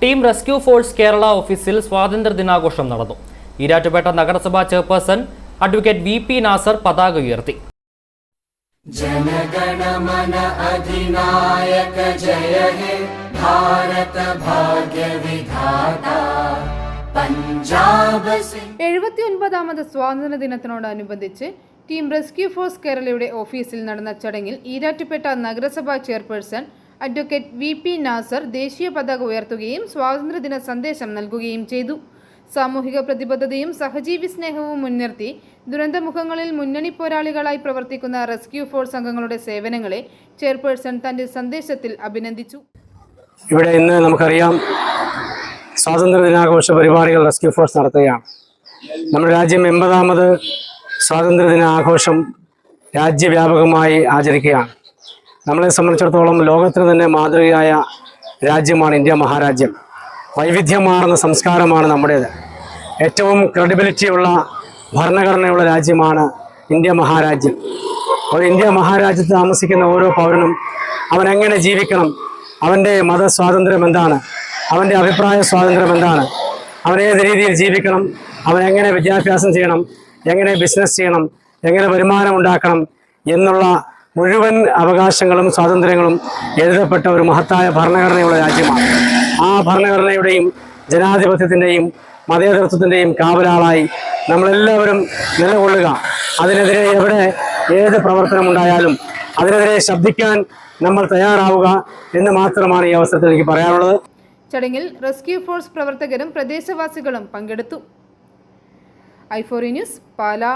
Team rescue force Kerala ഓഫീസിൽ സ്വാതന്ത്ര്യ ദിനാഘോഷം നടന്നു. ഈരാറ്റുപേട്ട നഗരസഭാ chairperson advocate V P Nasar പതാക ഉയർത്തി. जनगणमन अधिनायक जय हे भारत भाग्य विधाता पंजाब से 79ാമത് സ്വാതന്ത്ര്യ ദിനത്തോടനുബന്ധിച്ച് ടീം റെസ്ക്യൂ ഫോഴ്സ് കേരളയുടെ ഓഫീസിൽ നടന്ന ചടങ്ങിൽ ഈരാറ്റുപേട്ട നഗരസഭാ chairperson advocate V P Nasar ദേശീയ പതാക ഉയർത്തുകയും സ്വാതന്ത്ര്യദിന സന്ദേശം നൽകുകയും ചെയ്തു. സാമൂഹിക പ്രതിബദ്ധതയും സഹജീവി സ്നേഹവും മുൻനിർത്തി ദുരന്തമുഖങ്ങളിൽ മുന്നണി പോരാളികളായി പ്രവർത്തിക്കുന്ന റെസ്ക്യൂ ഫോഴ്സ് അംഗങ്ങളുടെ സേവനങ്ങളെ ചെയർപേഴ്സൺ തന്റെ സന്ദേശത്തിൽ അഭിനന്ദിച്ചു. ഇവിടെ ഇന്ന് നമുക്കറിയാം, സ്വാതന്ത്ര്യ ദിനാഘോഷ പരിപാടികൾ റെസ്ക്യൂ ഫോഴ്സ് നടത്തുകയാണ്. നമ്മുടെ രാജ്യം 80ാമത് സ്വാതന്ത്ര്യ ദിനാഘോഷം രാജ്യവ്യാപകമായി ആചരിക്കുകയാണ്. നമ്മളെ സംബന്ധിച്ചിടത്തോളം ലോകത്തിന് തന്നെ മാതൃകയായ രാജ്യമാണ് ഇന്ത്യ മഹാരാജ്യം. വൈവിധ്യമാർന്ന സംസ്കാരമാണ് നമ്മുടേത്. ഏറ്റവും ക്രെഡിബിലിറ്റിയുള്ള ഭരണഘടനയുള്ള രാജ്യമാണ് ഇന്ത്യ മഹാരാജ്യം. ഒരു ഇന്ത്യ മഹാരാജ്യത്ത് താമസിക്കുന്ന ഓരോ പൗരനും അവനെങ്ങനെ ജീവിക്കണം, അവൻ്റെ മതസ്വാതന്ത്ര്യം എന്താണ്, അവൻ്റെ അഭിപ്രായ സ്വാതന്ത്ര്യം എന്താണ്, അവനേത് രീതിയിൽ ജീവിക്കണം, അവനെങ്ങനെ വിദ്യാഭ്യാസം ചെയ്യണം, എങ്ങനെ ബിസിനസ് ചെയ്യണം, എങ്ങനെ വരുമാനം ഉണ്ടാക്കണം എന്നുള്ള മുഴുവൻ അവകാശങ്ങളും സ്വാതന്ത്ര്യങ്ങളും എഴുതപ്പെട്ട ഒരു മഹത്തായ ഭരണഘടനയുള്ള രാജ്യമാണ്. ആ ഭരണഘടനയുടെയും ജനാധിപത്യത്തിൻ്റെയും മതേതരത്വത്തിൻ്റെയും കാവലാളായി നമ്മളെല്ലാവരും നിലകൊള്ളുക. അതിനെതിരെ എവിടെ ഏത് പ്രവർത്തനമുണ്ടായാലും അതിനെതിരെ ശബ്ദിക്കാൻ നമ്മൾ തയ്യാറാവുക എന്ന് മാത്രമാണ് ഈ അവസരത്തിൽ എനിക്ക് പറയാനുള്ളത്. ചടങ്ങിൽ റെസ്ക്യൂ ഫോഴ്സ് പ്രവർത്തകരും പ്രദേശവാസികളും പങ്കെടുത്തു. i4 news, Pala.